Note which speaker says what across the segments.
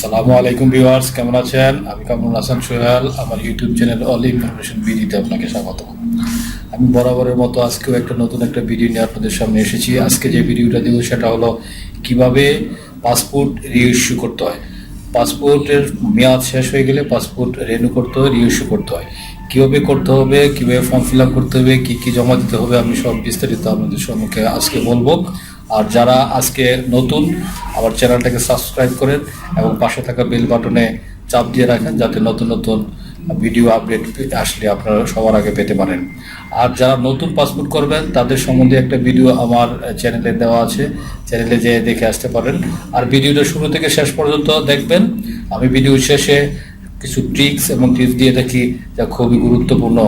Speaker 1: আসসালামু আলাইকুম ভিউয়ার্স, কেমন আছেন? আমি কামরুল হাসান সোহেল, আমার ইউটিউব চ্যানেল অল ইনফরমেশন বিডিতে আপনাকে স্বাগত। আমি বরাবরের মতো আজকেও নতুন একটা ভিডিও নিয়ে আপনাদের সামনে এসেছি। আজকে যে ভিডিওটা দেব সেটা হলো কিভাবে পাসপোর্ট রিইস্যু করতে হয়। পাসপোর্টের মেয়াদ শেষ হয়ে গেলে পাসপোর্ট রিনিউ করতে হয়, রিইস্যু করতে হয়। কীভাবে করতে হবে, কীভাবে ফর্ম ফিল আপ করতে হবে, কী কী জমা দিতে হবে, আমি সব বিস্তারিত আপনাদের সম্মুখে আজকে বলবো। আর যারা আজকে নতুন, আমার চ্যানেলটাকে সাবস্ক্রাইব করেন এবং পাশে থাকা বেল বাটনে চাপ দিয়ে রাখেন, যাতে নতুন নতুন ভিডিও আপডেট আসলে আপনারা সবার আগে পেতে পারেন। আর যারা নতুন পাসপোর্ট করবেন তাদের সম্বন্ধে একটা ভিডিও আমার চ্যানেলে দেওয়া আছে, চ্যানেলে যেয়ে দেখে আসতে পারেন। আর ভিডিওটা শুরু থেকে শেষ পর্যন্ত দেখবেন। আমি ভিডিও শেষে কিছু ট্রিক্স এবং টিপস দিয়ে থাকি, যা খুবই গুরুত্বপূর্ণ।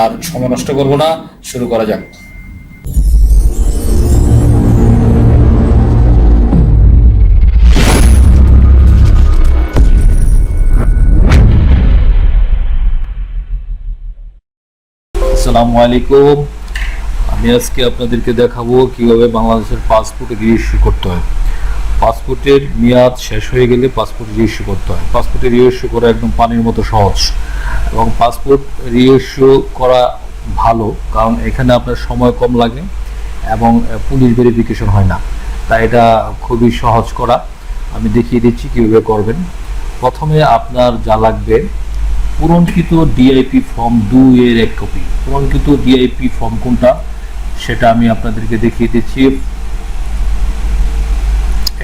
Speaker 1: আর সময় নষ্ট করবো না, শুরু করা যাক। আসসালামু আলাইকুম। আমি আজকে আপনাদেরকে দেখাবো কিভাবে বাংলাদেশের পাসপোর্ট রিইস্যু করতে হয়। পাসপোর্টের মেয়াদ শেষ হয়ে গেলে পাসপোর্ট রিইস্যু করতে হয়। পাসপোর্টের রিইস্যু করা একদম পানির মতো সহজ, এবং পাসপোর্ট রিইস্যু করা ভালো, কারণ এখানে আপনার সময় কম লাগে এবং পুলিশ ভেরিফিকেশন হয় না, তাই এটা খুবই সহজ করা। আমি দেখিয়ে দিচ্ছি কীভাবে করবেন। প্রথমে আপনার যা লাগবে, পূরণকৃত ডিআইপি ফর্ম 2 এর এক কপি। পূরণকৃত ডিআইপি ফর্ম কোনটা সেটা আমি আপনাদেরকে দেখিয়ে দিচ্ছি।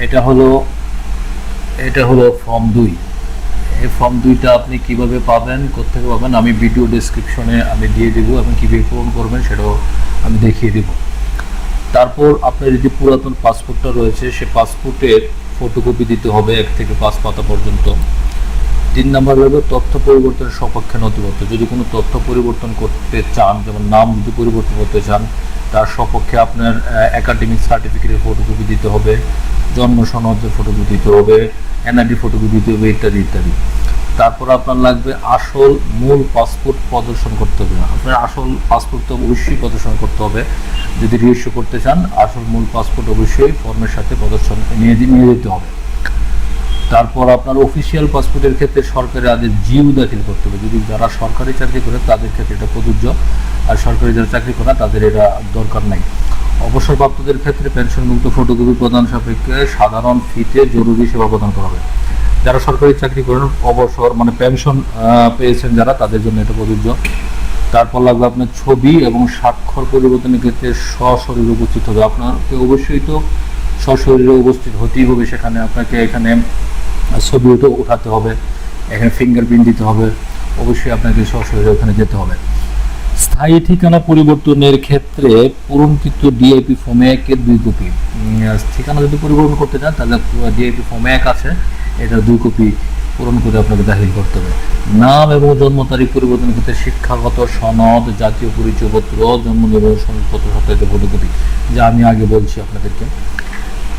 Speaker 1: এটা হলো ফর্ম 2। এই ফর্ম 2টা আপনি কিভাবে পাবেন, কোত্থেকে পাবেন, আমি ভিডিও ডেসক্রিপশনে আমি দিয়ে দেবো, এবং কীভাবে পূরণ করবেন সেটাও আমি দেখিয়ে দেব। তারপর আপনার যে পুরাতন পাসপোর্টটা রয়েছে, সে পাসপোর্টের ফটোকপি দিতে হবে 1 থেকে 5 পাতা পর্যন্ত। 3 নম্বর হলো তথ্য পরিবর্তনের সপক্ষে নথিপত্র। যদি কোনো তথ্য পরিবর্তন করতে চান, যেমন নাম যদি পরিবর্তন করতে চান, তার সপক্ষে আপনার একাডেমিক সার্টিফিকেটের ফটোকপি দিতে হবে, জন্ম সনদের ফটোকপি দিতে হবে, এনআইডি ফটোকপি দিতে হবে, ইত্যাদি ইত্যাদি। তারপর আপনার লাগবে আসল মূল পাসপোর্ট প্রদর্শন করতে হবে। আপনার আসল পাসপোর্ট তো অবশ্যই প্রদর্শন করতে হবে। যদি রিইস্যু করতে চান, আসল মূল পাসপোর্ট অবশ্যই ফর্মের সাথে প্রদর্শন নিয়ে যেতে হবে। তারপর আপনার অফিসিয়াল পাসপোর্টের ক্ষেত্রে সরকারি আদেশ জিইউ দাখিল করতে হবে। যদি যারা সরকারি চাকরি করে তাদের ক্ষেত্রে এটা প্রযোজ্য, আর সরকারি যারা চাকরি করে তাদের এটা দরকার নাই। অবসরপ্রাপ্তদের ক্ষেত্রে পেনশনমুক্ত ফটোকপি প্রদান সাপেক্ষে সাধারণ ফিতে জরুরি সেবা প্রদান করা হবে। যারা সরকারি চাকরি করেন, অবসর মানে পেনশন পেয়েছেন যারা, তাদের জন্য এটা প্রযোজ্য। তারপর লাগবে আপনার ছবি এবং স্বাক্ষর পরিবর্তনের ক্ষেত্রে সশরীরে উপস্থিত হবে। আপনাকে অবশ্যই তো সশরীরে উপস্থিত হতেই হবে সেখানে। আপনাকে এখানে ছবিও তো উঠাতে হবে, এখানে ফিঙ্গারপ্রিন্ট দিতে হবে, অবশ্যই আপনাকে সশরীরে ওখানে যেতে হবে। স্থায়ী ঠিকানা পরিবর্তনের ক্ষেত্রে পূরণকৃত ডিআইপি ফর্ম 1 এর 2 কপি। ঠিকানা যদি পরিবর্তন করতে চান, তাহলে ডিআইপি ফর্ম 1 আছে, এটা 2 কপি পূরণ করে আপনাকে দাখিল করতে হবে। নাম এবং জন্ম তারিখ পরিবর্তনের ক্ষেত্রে শিক্ষাগত সনদ, জাতীয় পরিচয়পত্র, জন্ম নিবন্ধন সনদপত্র সত্যায়িত ফটোকপি, যা আমি আগে বলছি আপনাদেরকে।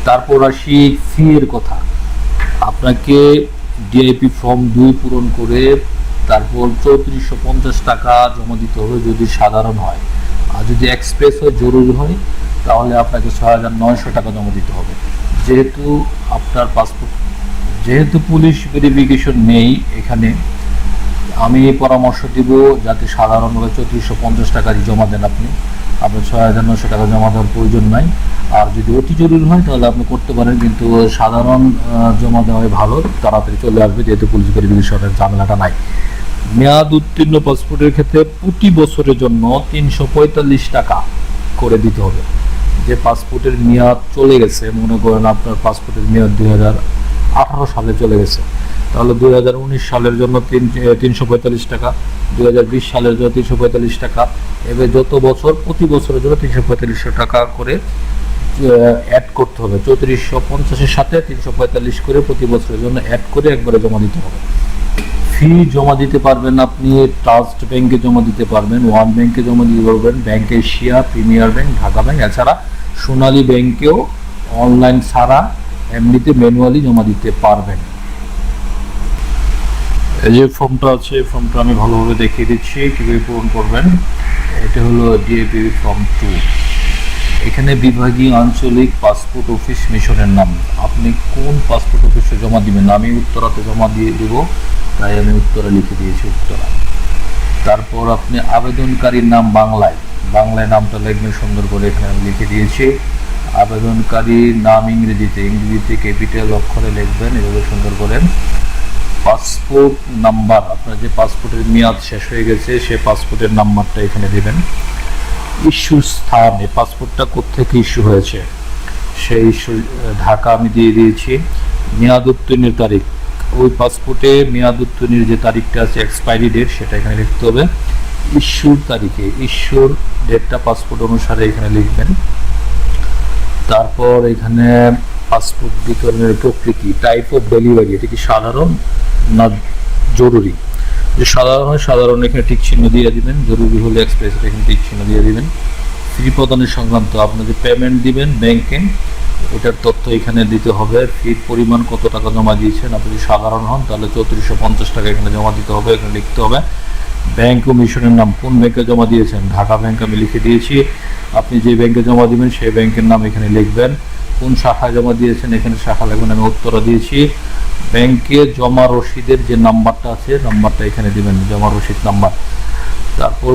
Speaker 1: তারপর আসি ফি এর কথা। আপনাকে ডিআইপি ফর্ম 2 পূরণ করে তারপর 3450 টাকা জমা দিতে হবে যদি সাধারণ হয়, আর যদি এক্সপ্রেস হয়, জরুরি হয়, তাহলে আপনাকে 6900 টাকা জমা দিতে হবে। যেহেতু আপনার পাসপোর্ট, যেহেতু পুলিশ ভেরিফিকেশন নেই এখানে, আমি পরামর্শ দিব যাতে সাধারণভাবে 3450 টাকারই জমা দেন। আপনার 6900 টাকা জমা দেওয়ার প্রয়োজন নাই। আর যদি অতি জরুরি হয় তাহলে আপনি করতে পারেন, কিন্তু সাধারণ জমা দেওয়াই ভালো, তাড়াতাড়ি চলে আসবে, যেহেতু পুলিশ ভেরিফিকেশনের ঝামেলাটা নাই। মেয়াদ উত্তীর্ণ পাসপোর্টের ক্ষেত্রে প্রতি বছরের জন্য 345 টাকা করে দিতে হবে। যে পাসপোর্টের মেয়াদ চলে গেছে, মনে করেন আপনার পাসপোর্টের মেয়াদ 2018 সালে চলে গেছে, তাহলে 2019 সালের জন্য 345 টাকা, 2020 সালের জন্য 345 টাকা, এবার যত বছর, প্রতি বছরের জন্য 345 টাকা করে অ্যাড করতে হবে। 3450-এর সাথে 345 করে প্রতি বছরের জন্য অ্যাড করে একবারে জমা দিতে হবে। ফি জমা দিতে পারবেন আপনি ট্রাস্ট ব্যাংকে জমা দিতে পারবেন, ওয়ান ব্যাংকে জমা দিতে পারবেন, bank Asia, premier bank, Dhaka bank, এছাড়া সোনালী ব্যাংকেও অনলাইন ছাড়া এমনিতে ম্যানুয়ালি জমা দিতে পারবেন। এই যে ফর্মটা আছে, এই ফর্মটা আমি ভালোভাবে দেখিয়ে দিচ্ছি কীভাবে পূরণ করবেন। এটা হলো ডিআইপি ফর্ম 2। এখানে বিভাগীয় আঞ্চলিক পাসপোর্ট অফিস মিশনের নাম, আপনি কোন পাসপোর্ট অফিসে জমা দিবেন। আমি উত্তরাতে জমা দিয়ে দেব, তাই আমি উত্তরা লিখে দিয়েছি উত্তরা। তারপর আপনি আবেদনকারীর নাম বাংলায় নামটা লিখবেন সুন্দর করে, এখানে আমি লিখে দিয়েছি। আবেদনকারীর নাম ইংরেজিতে ক্যাপিটাল অক্ষরে লিখবেন এভাবে সুন্দর করে। পাসপোর্ট নাম্বার, আপনার যে পাসপোর্টের মেয়াদ শেষ হয়ে গেছে সে পাসপোর্টের নাম্বারটা এখানে দেবেন। ইস্যু স্থান, এই পাসপোর্টটা কোত্থেকে ইস্যু হয়েছে, সেই ইস্যু ঢাকা আমি দিয়ে দিয়েছি। মেয়াদ উত্তীর্ণের তারিখ, ওই পাসপোর্টে মেয়াদ উত্তীর্ণের যে তারিখটা আছে এক্সপায়ারি ডেট সেটা এখানে লিখতে হবে। ইস্যুর তারিখে ইস্যুর ডেটটা পাসপোর্ট অনুসারে এখানে লিখবেন। তারপর এখানে পাসপোর্ট বিতরণের প্রকৃতি, টাইপ অফ ডেলিভারি, এটা কি সাধারণ না জরুরি। যে সাধারণ এখানে টিক চিহ্ন দিয়ে দিবেন, জরুরি হলে এক্সপ্রেস এখানে টিক চিহ্ন দিয়ে দিবেন। ফি প্রদানের সংক্রান্ত আপনি যে পেমেন্ট দিবেন ব্যাংকে, এটার তথ্য এখানে দিতে হবে। ফির পরিমাণ কত টাকা জমা দিয়েছেন, আপনি যদি সাধারণ হন তাহলে 3450 টাকা এখানে জমা দিতে হবে, এখানে লিখতে হবে। ব্যাংক ও মিশনের নাম, কোন ব্যাংকে জমা দিয়েছেন, ঢাকা ব্যাংক আমি লিখে দিয়েছি। আপনি যে ব্যাংকে জমা দিবেন সেই ব্যাংকের নাম এখানে লিখবেন। কোন শাখায় জমা দিয়েছেন, এখানে শাখা লিখবেন, আমি উত্তরা দিয়েছি। ব্যাংকে জমা রসিদের যে নাম্বারটা আছে নাম্বারটা এখানে দিবেন, জমা রসিদ নাম্বার। তারপর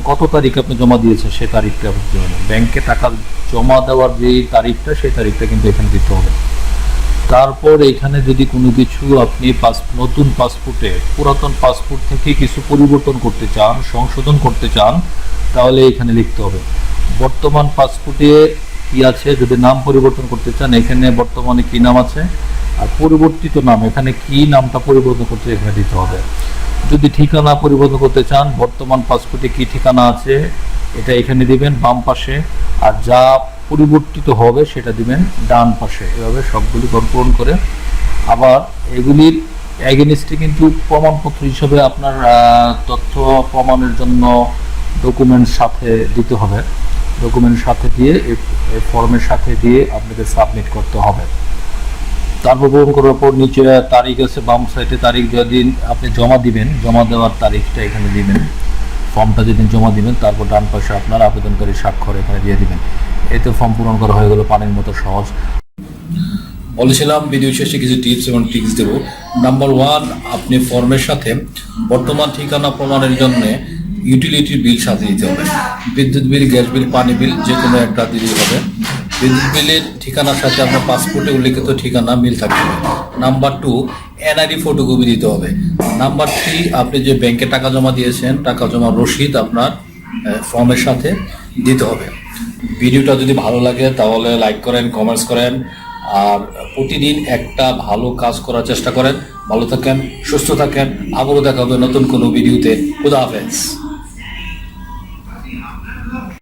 Speaker 1: কত তারিখ আপনি জমা দিয়েছেন সে তারিখটা আপনি দেবেন। ব্যাংকে টাকা জমা দেওয়ার যে তারিখটা সেই তারিখটা কিন্তু এখানে দিতে হবে। তারপর এখানে যদি কোনো কিছু আপনি নতুন পাসপোর্টে পুরাতন পাসপোর্ট থেকে কিছু পরিবর্তন করতে চান, সংশোধন করতে চান, তাহলে এখানে লিখতে হবে। বর্তমান পাসপোর্টে কি আছে, যদি নাম পরিবর্তন করতে চান এখানে বর্তমানে কি নাম আছে, আর পরিবর্তিত নাম এখানে কি নামটা পরিবর্তন করতে এখানে দিতে হবে। যদি ঠিকানা পরিবর্তন করতে চান, বর্তমান পাসপোর্টে কি ঠিকানা আছে এটা এখানে দিবেন বাম পাশে, আর যা পরিবর্তিত হবে সেটা দিবেন ডান পাশে। এভাবে সবগুলি পূরণ করে আবার এগুলির এগেনস্টে কিন্তু প্রমাণপত্র হিসেবে আপনার তথ্য প্রমাণের জন্য ডকুমেন্ট সাথে দিতে হবে। ডকুমেন্ট সাথে দিয়ে এই ফর্মের সাথে দিয়ে আপনাকে সাবমিট করতে হবে। তারপর পূরণ করার পর নিচে তারিখ আছে বাম সাইডে, তারিখ যেদিন আপনি জমা দিবেন জমা দেওয়ার তারিখটা এখানে দিবেন। ফর্মটা যেদিন জমা দিবেন তারপর ডান পাশে আপনার আবেদনকারী স্বাক্ষর এখানে দিয়ে দিবেন। এতে ফর্ম পূরণ করা হয়ে গেল পানির মতো সহজ। বলেছিলাম ভিডিও শেষে কিছু টিপস এবং ট্রিক্স দেব। নাম্বার 1, আপনি ফর্মের সাথে বর্তমান ঠিকানা প্রমাণের জন্য ইউটিলিটির বিল সাথে দিতে হবে। বিদ্যুৎ বিল, গ্যাস বিল, পানি বিল যে কোনো একটা দিলেই হবে। বিদ্যুৎ বিলের ঠিকানার সাথে আপনার পাসপোর্টে উল্লেখিত ঠিকানা মিল থাকতে হবে। নাম্বার 2, এনআইডি ফটোকপি দিতে হবে। নাম্বার 3, আপনি যে ব্যাংকে টাকা জমা দিয়েছেন টাকা জমা রসিদ আপনার ফর্মের সাথে দিতে হবে। ভিডিওটা যদি ভালো লাগে তাহলে লাইক করেন, কমেন্টস করেন, আর প্রতিদিন একটা ভালো কাজ করার চেষ্টা করেন। ভালো থাকেন, সুস্থ থাকেন, আবারও দেখা হবে নতুন কোনো ভিডিওতে। খুদা হাফেজ।